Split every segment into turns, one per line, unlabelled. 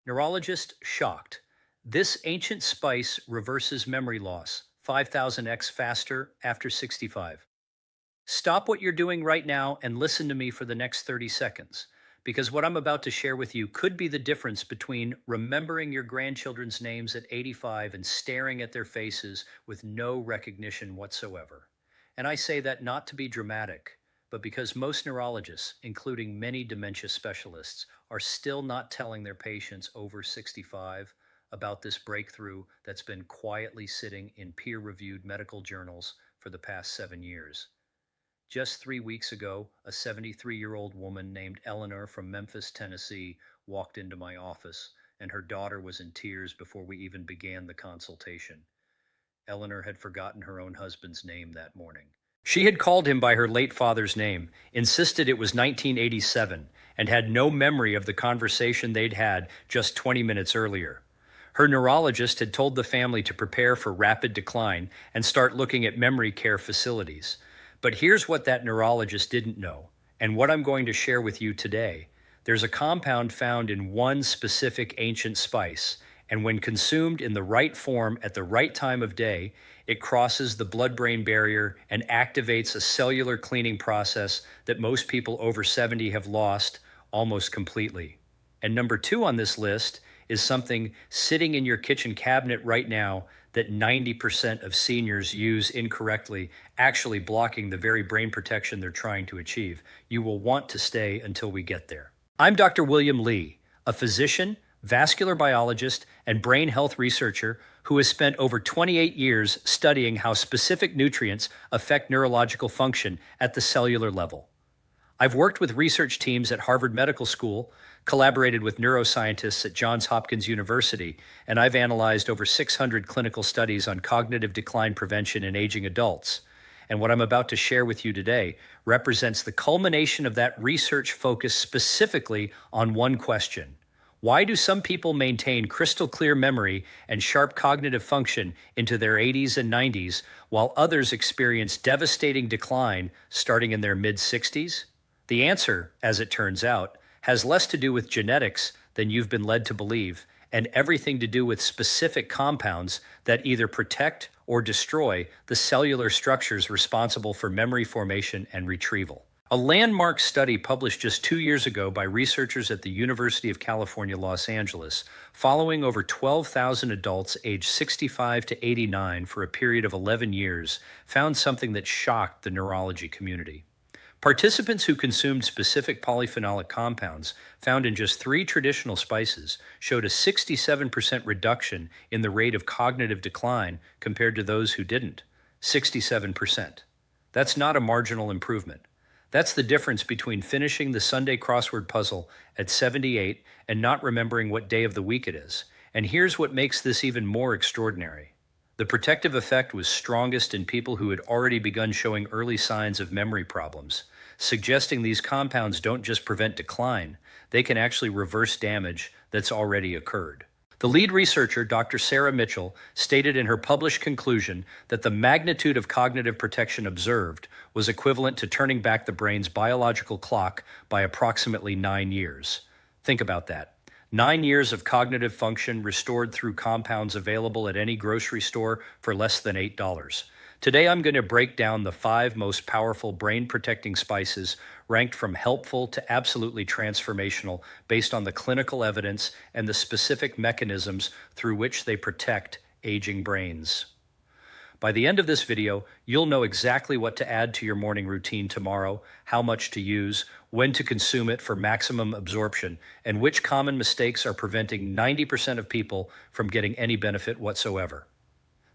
Neurologist shocked. This ancient spice reverses memory loss 5000x faster after 65. Stop what you're doing right now and listen to me for the next 30 seconds, because what I'm about to share with you could be the difference between remembering your grandchildren's names at 85 and staring at their faces with no recognition whatsoever. And I say that not to be dramatic, but because most neurologists, including many dementia specialists, are still not telling their patients over 65 about this breakthrough that's been quietly sitting in peer-reviewed medical journals for the past 7 years. Just 3 weeks ago, a 73-year-old woman named Eleanor from Memphis, Tennessee, walked into my office, and her daughter was in tears before we even began the consultation. Eleanor had forgotten her own husband's name that morning. She had called him by her late father's name, insisted it was 1987, and had no memory of the conversation they'd had just 20 minutes earlier. Her neurologist had told the family to prepare for rapid decline and start looking at memory care facilities. But here's what that neurologist didn't know, and what I'm going to share with you today. There's a compound found in one specific ancient spice, and when consumed in the right form at the right time of day, it crosses the blood-brain barrier and activates a cellular cleaning process that most people over 70 have lost almost completely. And number two on this list is something sitting in your kitchen cabinet right now that 90% of seniors use incorrectly, actually blocking the very brain protection they're trying to achieve. You will want to stay until we get there. I'm Dr. William Lee, a physician, vascular biologist, and brain health researcher who has spent over 28 years studying how specific nutrients affect neurological function at the cellular level. I've worked with research teams at Harvard Medical School, collaborated with neuroscientists at Johns Hopkins University, and I've analyzed over 600 clinical studies on cognitive decline prevention in aging adults. And what I'm about to share with you today represents the culmination of that research focused specifically on one question. Why do some people maintain crystal clear memory and sharp cognitive function into their 80s and 90s, while others experience devastating decline starting in their mid-60s? The answer, as it turns out, has less to do with genetics than you've been led to believe, and everything to do with specific compounds that either protect or destroy the cellular structures responsible for memory formation and retrieval. A landmark study published just 2 years ago by researchers at the University of California, Los Angeles, following over 12,000 adults aged 65 to 89 for a period of 11 years, found something that shocked the neurology community. Participants who consumed specific polyphenolic compounds found in just 3 traditional spices showed a 67% reduction in the rate of cognitive decline compared to those who didn't. 67%. That's not a marginal improvement. That's the difference between finishing the Sunday crossword puzzle at 78 and not remembering what day of the week it is. And here's what makes this even more extraordinary. The protective effect was strongest in people who had already begun showing early signs of memory problems, suggesting these compounds don't just prevent decline, they can actually reverse damage that's already occurred. The lead researcher, Dr. Sarah Mitchell, stated in her published conclusion that the magnitude of cognitive protection observed was equivalent to turning back the brain's biological clock by approximately 9 years. Think about that. 9 years of cognitive function restored through compounds available at any grocery store for less than $8. Today, I'm going to break down the 5 most powerful brain-protecting spices ranked from helpful to absolutely transformational based on the clinical evidence and the specific mechanisms through which they protect aging brains. By the end of this video, you'll know exactly what to add to your morning routine tomorrow, how much to use, when to consume it for maximum absorption, and which common mistakes are preventing 90% of people from getting any benefit whatsoever.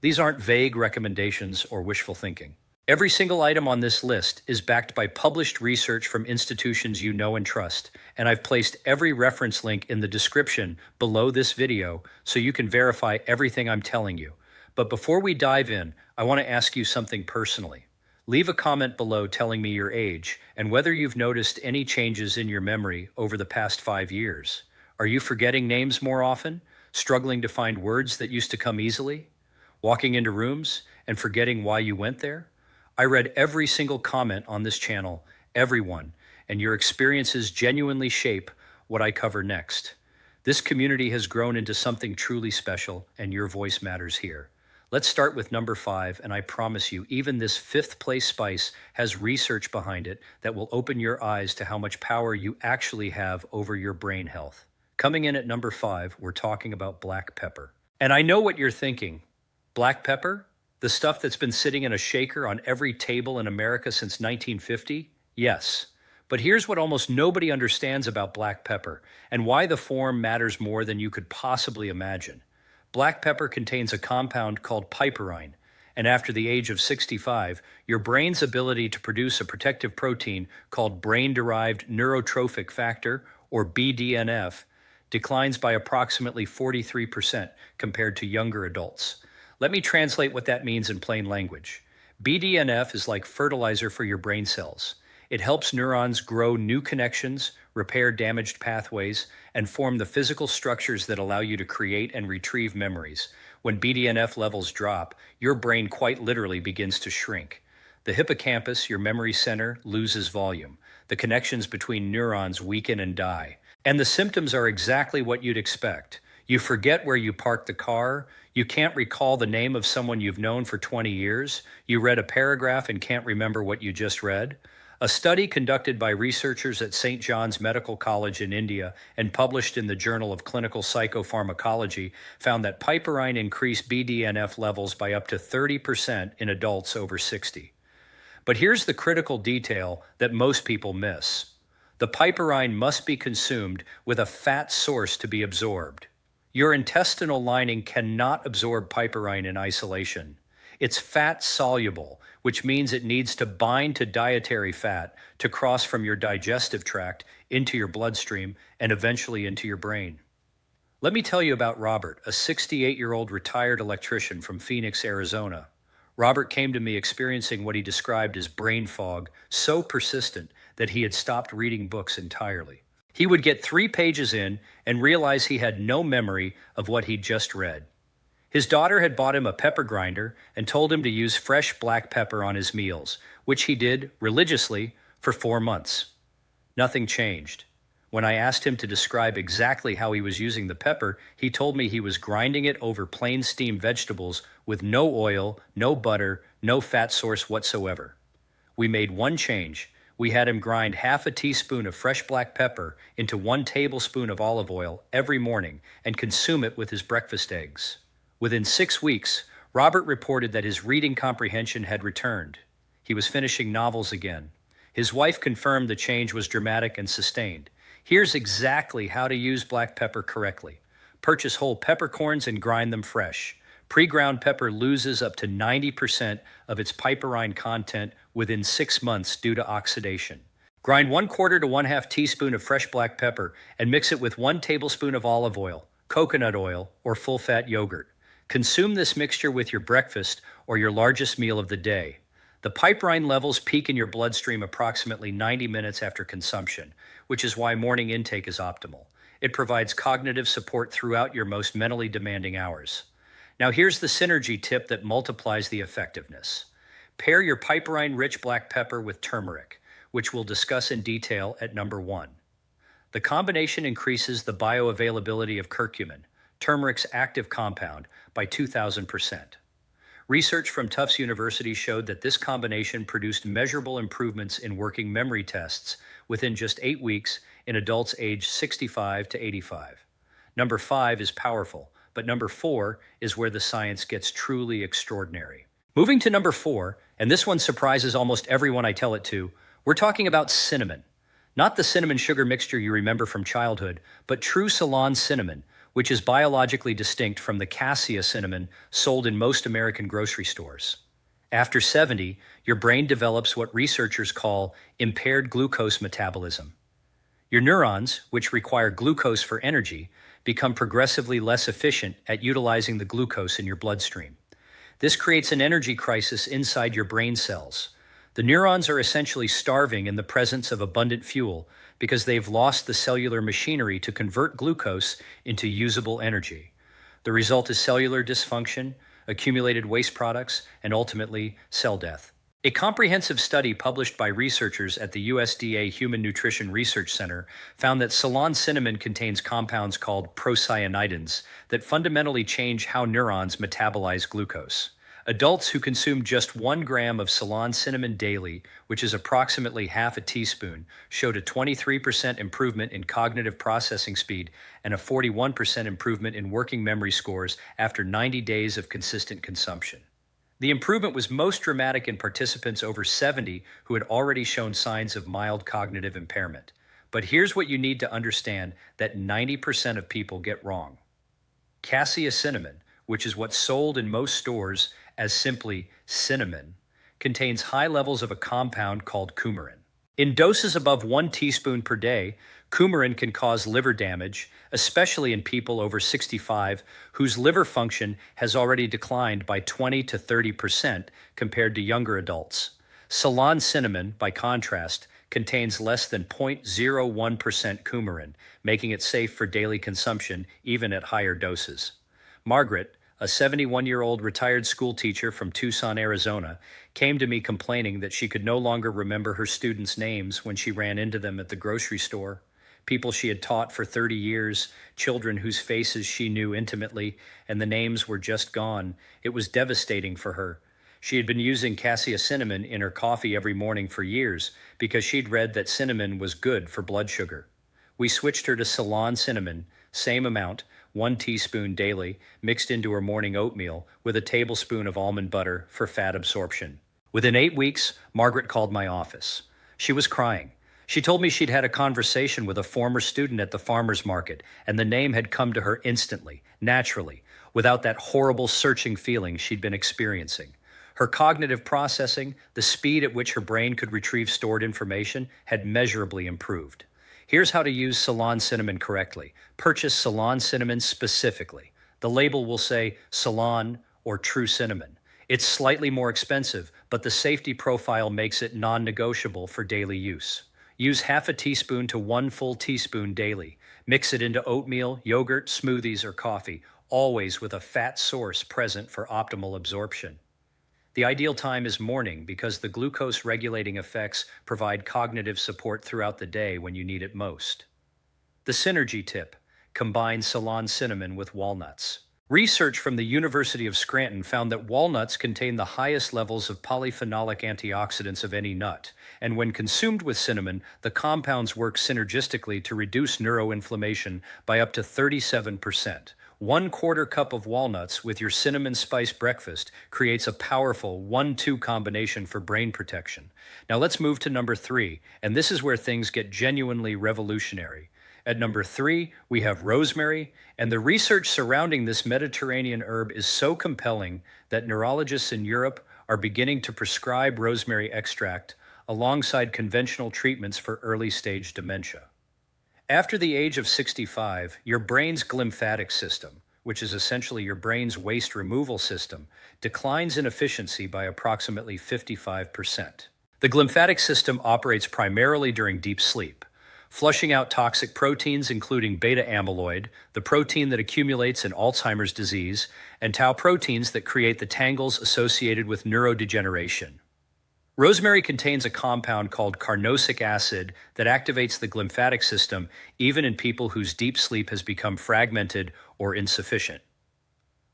These aren't vague recommendations or wishful thinking. Every single item on this list is backed by published research from institutions you know and trust, and I've placed every reference link in the description below this video so you can verify everything I'm telling you. But before we dive in, I want to ask you something personally. Leave a comment below telling me your age and whether you've noticed any changes in your memory over the past 5 years. Are you forgetting names more often? Struggling to find words that used to come easily? Walking into rooms and forgetting why you went there? I read every single comment on this channel, everyone, and your experiences genuinely shape what I cover next. This community has grown into something truly special, and your voice matters here. Let's start with number 5, and I promise you, even this fifth place spice has research behind it that will open your eyes to how much power you actually have over your brain health. Coming in at number 5, we're talking about black pepper. And I know what you're thinking. Black pepper? The stuff that's been sitting in a shaker on every table in America since 1950? Yes. But here's what almost nobody understands about black pepper and why the form matters more than you could possibly imagine. Black pepper contains a compound called piperine, and after the age of 65, your brain's ability to produce a protective protein called brain-derived neurotrophic factor, or BDNF, declines by approximately 43% compared to younger adults. Let me translate what that means in plain language. BDNF is like fertilizer for your brain cells. It helps neurons grow new connections, repair damaged pathways, and form the physical structures that allow you to create and retrieve memories. When BDNF levels drop, your brain quite literally begins to shrink. The hippocampus, your memory center, loses volume. The connections between neurons weaken and die. And the symptoms are exactly what you'd expect. You forget where you parked the car. You can't recall the name of someone you've known for 20 years. You read a paragraph and can't remember what you just read. A study conducted by researchers at St. John's Medical College in India and published in the Journal of Clinical Psychopharmacology found that piperine increased BDNF levels by up to 30% in adults over 60. But here's the critical detail that most people miss. The piperine must be consumed with a fat source to be absorbed. Your intestinal lining cannot absorb piperine in isolation. It's fat soluble, which means it needs to bind to dietary fat to cross from your digestive tract into your bloodstream and eventually into your brain. Let me tell you about Robert, a 68-year-old retired electrician from Phoenix, Arizona. Robert came to me experiencing what he described as brain fog, so persistent that he had stopped reading books entirely. He would get 3 pages in and realize he had no memory of what he'd just read. His daughter had bought him a pepper grinder and told him to use fresh black pepper on his meals, which he did religiously for 4 months. Nothing changed. When I asked him to describe exactly how he was using the pepper, he told me he was grinding it over plain steamed vegetables with no oil, no butter, no fat source whatsoever. We made one change. We had him grind half a teaspoon of fresh black pepper into 1 tablespoon of olive oil every morning and consume it with his breakfast eggs. Within 6 weeks, Robert reported that his reading comprehension had returned. He was finishing novels again. His wife confirmed the change was dramatic and sustained. Here's exactly how to use black pepper correctly. Purchase whole peppercorns and grind them fresh. Pre-ground pepper loses up to 90% of its piperine content within 6 months due to oxidation. Grind 1/4 to 1/2 teaspoon of fresh black pepper and mix it with 1 tablespoon of olive oil, coconut oil, or full-fat yogurt. Consume this mixture with your breakfast or your largest meal of the day. The piperine levels peak in your bloodstream approximately 90 minutes after consumption, which is why morning intake is optimal. It provides cognitive support throughout your most mentally demanding hours. Now here's the synergy tip that multiplies the effectiveness. Pair your piperine-rich black pepper with turmeric, which we'll discuss in detail at number 1. The combination increases the bioavailability of curcumin, turmeric's active compound, by 2,000%. Research from Tufts University showed that this combination produced measurable improvements in working memory tests within just 8 weeks in adults aged 65 to 85. Number 5 is powerful, but number 4 is where the science gets truly extraordinary. Moving to number 4, and this one surprises almost everyone I tell it to, we're talking about cinnamon. Not the cinnamon sugar mixture you remember from childhood, but true Ceylon cinnamon, which is biologically distinct from the cassia cinnamon sold in most American grocery stores. After 70, your brain develops what researchers call impaired glucose metabolism. Your neurons, which require glucose for energy, become progressively less efficient at utilizing the glucose in your bloodstream. This creates an energy crisis inside your brain cells. The neurons are essentially starving in the presence of abundant fuel because they've lost the cellular machinery to convert glucose into usable energy. The result is cellular dysfunction, accumulated waste products, and ultimately cell death. A comprehensive study published by researchers at the USDA Human Nutrition Research Center found that Ceylon cinnamon contains compounds called procyanidins that fundamentally change how neurons metabolize glucose. Adults who consume just 1 gram of Ceylon cinnamon daily, which is approximately half a teaspoon, showed a 23% improvement in cognitive processing speed and a 41% improvement in working memory scores after 90 days of consistent consumption. The improvement was most dramatic in participants over 70 who had already shown signs of mild cognitive impairment. But here's what you need to understand that 90% of people get wrong. Cassia cinnamon, which is what's sold in most stores as simply cinnamon, contains high levels of a compound called coumarin. In doses above 1 teaspoon per day, coumarin can cause liver damage, especially in people over 65 whose liver function has already declined by 20 to 30% compared to younger adults. Ceylon cinnamon, by contrast, contains less than 0.01% coumarin, making it safe for daily consumption even at higher doses. Margaret, a 71-year-old retired school teacher from Tucson, Arizona, came to me complaining that she could no longer remember her students' names when she ran into them at the grocery store. People she had taught for 30 years, children whose faces she knew intimately, and the names were just gone. It was devastating for her. She had been using cassia cinnamon in her coffee every morning for years because she'd read that cinnamon was good for blood sugar. We switched her to Ceylon cinnamon, same amount, 1 teaspoon daily, mixed into her morning oatmeal with a tablespoon of almond butter for fat absorption. Within 8 weeks, Margaret called my office. She was crying. She told me she'd had a conversation with a former student at the farmer's market, and the name had come to her instantly, naturally, without that horrible searching feeling she'd been experiencing. Her cognitive processing, the speed at which her brain could retrieve stored information, had measurably improved. Here's how to use Ceylon cinnamon correctly. Purchase Ceylon cinnamon specifically. The label will say Ceylon or True Cinnamon. It's slightly more expensive, but the safety profile makes it non-negotiable for daily use. Use half a teaspoon to 1 full teaspoon daily. Mix it into oatmeal, yogurt, smoothies, or coffee, always with a fat source present for optimal absorption. The ideal time is morning because the glucose-regulating effects provide cognitive support throughout the day when you need it most. The synergy tip: combine Ceylon cinnamon with walnuts. Research from the University of Scranton found that walnuts contain the highest levels of polyphenolic antioxidants of any nut, and when consumed with cinnamon, the compounds work synergistically to reduce neuroinflammation by up to 37%. 1/4 cup of walnuts with your cinnamon spice breakfast creates a powerful 1-2 combination for brain protection. Now let's move to number 3, and this is where things get genuinely revolutionary. At number 3, we have rosemary, and the research surrounding this Mediterranean herb is so compelling that neurologists in Europe are beginning to prescribe rosemary extract alongside conventional treatments for early-stage dementia. After the age of 65, your brain's glymphatic system, which is essentially your brain's waste removal system, declines in efficiency by approximately 55%. The glymphatic system operates primarily during deep sleep, flushing out toxic proteins including beta amyloid, the protein that accumulates in Alzheimer's disease, and tau proteins that create the tangles associated with neurodegeneration. Rosemary contains a compound called carnosic acid that activates the glymphatic system even in people whose deep sleep has become fragmented or insufficient.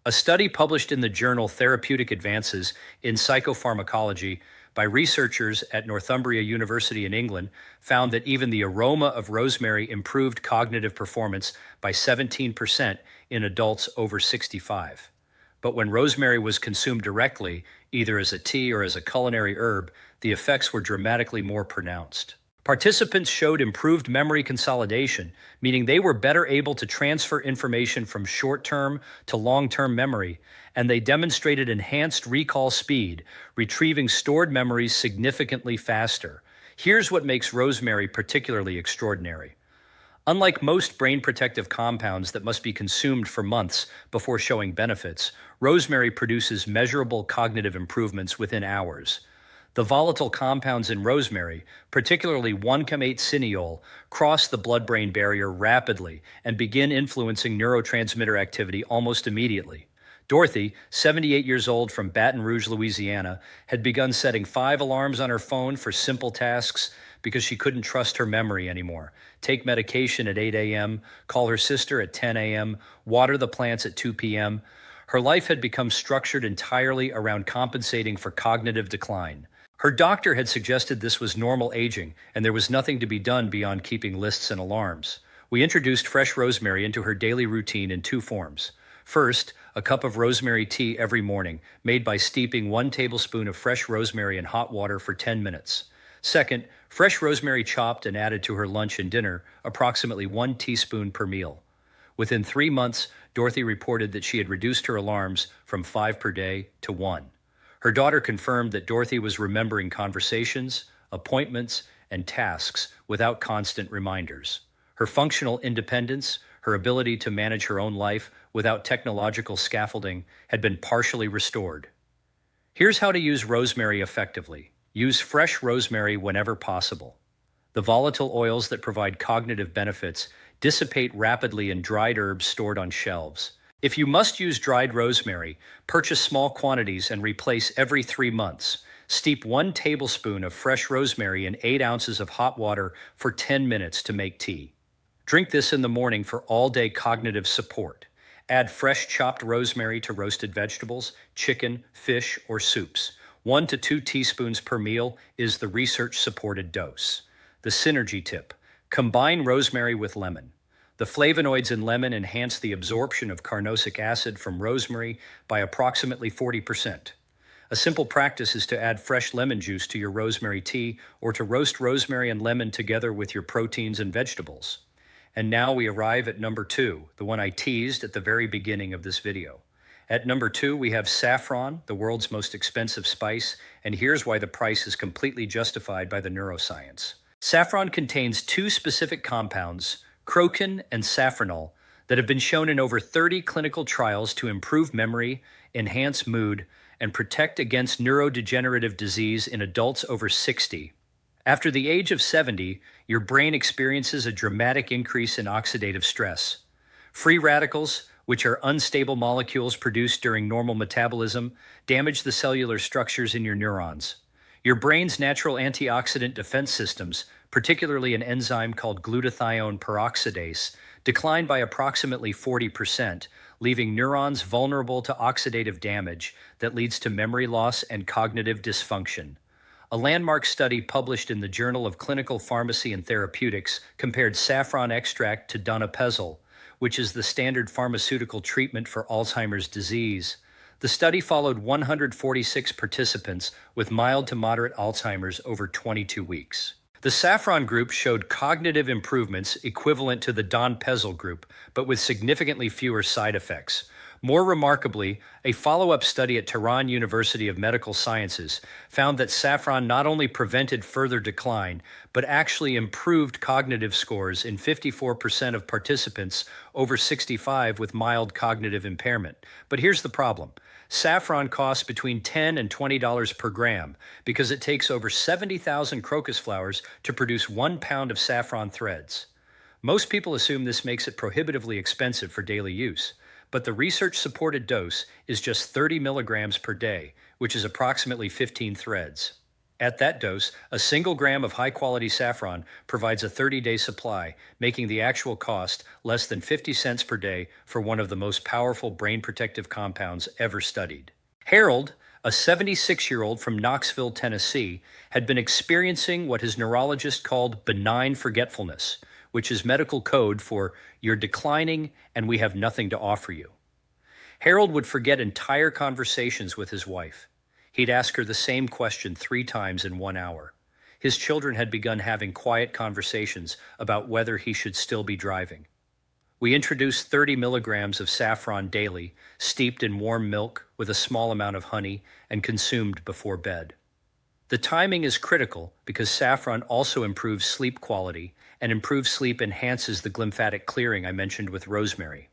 A study published in the journal Therapeutic Advances in Psychopharmacology by researchers at Northumbria University in England found that even the aroma of rosemary improved cognitive performance by 17% in adults over 65. But when rosemary was consumed directly, either as a tea or as a culinary herb, the effects were dramatically more pronounced. Participants showed improved memory consolidation, meaning they were better able to transfer information from short-term to long-term memory, and they demonstrated enhanced recall speed, retrieving stored memories significantly faster. Here's what makes rosemary particularly extraordinary. Unlike most brain protective compounds that must be consumed for months before showing benefits, rosemary produces measurable cognitive improvements within hours. The volatile compounds in rosemary, particularly 1-chem-8-cineol, cross the blood-brain barrier rapidly and begin influencing neurotransmitter activity almost immediately. Dorothy, 78 years old from Baton Rouge, Louisiana, had begun setting 5 alarms on her phone for simple tasks because she couldn't trust her memory anymore. Take medication at 8 a.m., call her sister at 10 a.m., water the plants at 2 p.m. Her life had become structured entirely around compensating for cognitive decline. Her doctor had suggested this was normal aging, and there was nothing to be done beyond keeping lists and alarms. We introduced fresh rosemary into her daily routine in 2 forms. First, a cup of rosemary tea every morning, made by steeping 1 tablespoon of fresh rosemary in hot water for 10 minutes. Second, fresh rosemary chopped and added to her lunch and dinner, approximately 1 teaspoon per meal. Within 3 months, Dorothy reported that she had reduced her alarms from 5 per day to 1. Her daughter confirmed that Dorothy was remembering conversations, appointments, and tasks without constant reminders. Her functional independence, her ability to manage her own life without technological scaffolding, had been partially restored. Here's how to use rosemary effectively. Use fresh rosemary whenever possible. The volatile oils that provide cognitive benefits dissipate rapidly in dried herbs stored on shelves. If you must use dried rosemary, purchase small quantities and replace every 3 months. Steep 1 tablespoon of fresh rosemary in 8 ounces of hot water for 10 minutes to make tea. Drink this in the morning for all-day cognitive support. Add fresh chopped rosemary to roasted vegetables, chicken, fish, or soups. 1 to 2 teaspoons per meal is the research-supported dose. The synergy tip: combine rosemary with lemon. The flavonoids in lemon enhance the absorption of carnosic acid from rosemary by approximately 40%. A simple practice is to add fresh lemon juice to your rosemary tea or to roast rosemary and lemon together with your proteins and vegetables. And now we arrive at number 2, the one I teased at the very beginning of this video. At number 2, we have saffron, the world's most expensive spice, and here's why the price is completely justified by the neuroscience. Saffron contains 2 specific compounds, crocan and safranol, that have been shown in over 30 clinical trials to improve memory, enhance mood, and protect against neurodegenerative disease in adults over 60. After the age of 70, your brain experiences a dramatic increase in oxidative stress. Free radicals, which are unstable molecules produced during normal metabolism, damage the cellular structures in your neurons. Your brain's natural antioxidant defense systems, particularly an enzyme called glutathione peroxidase, decline by approximately 40%, leaving neurons vulnerable to oxidative damage that leads to memory loss and cognitive dysfunction. A landmark study published in the Journal of Clinical Pharmacy and Therapeutics compared saffron extract to donepezil, which is the standard pharmaceutical treatment for Alzheimer's disease. The study followed 146 participants with mild to moderate Alzheimer's over 22 weeks. The saffron group showed cognitive improvements equivalent to the donepezil group, but with significantly fewer side effects. More remarkably, a follow-up study at Tehran University of Medical Sciences found that saffron not only prevented further decline, but actually improved cognitive scores in 54% of participants over 65 with mild cognitive impairment. But here's the problem. Saffron costs between $10 and $20 per gram because it takes over 70,000 crocus flowers to produce 1 pound of saffron threads. Most people assume this makes it prohibitively expensive for daily use, but the research-supported dose is just 30 milligrams per day, which is approximately 15 threads. At that dose, a single gram of high-quality saffron provides a 30-day supply, making the actual cost less than 50 cents per day for one of the most powerful brain-protective compounds ever studied. Harold, a 76-year-old from Knoxville, Tennessee, had been experiencing what his neurologist called benign forgetfulness, which is medical code for "you're declining and we have nothing to offer you." Harold would forget entire conversations with his wife. He'd ask her the same question 3 times in 1 hour. His children had begun having quiet conversations about whether he should still be driving. We introduced 30 milligrams of saffron daily, steeped in warm milk with a small amount of honey, and consumed before bed. The timing is critical because saffron also improves sleep quality, and improved sleep enhances the glymphatic clearing I mentioned with rosemary.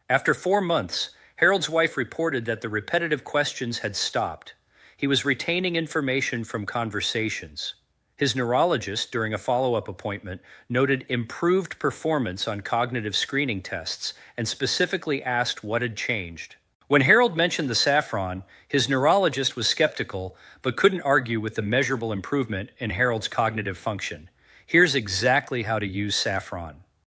After 4 months, Harold's wife reported that the repetitive questions had stopped. He was retaining information from conversations. His neurologist, during a follow-up appointment, noted improved performance on cognitive screening tests and specifically asked what had changed. When Harold mentioned the saffron, his neurologist was skeptical but couldn't argue with the measurable improvement in Harold's cognitive function. Here's exactly how to use saffron.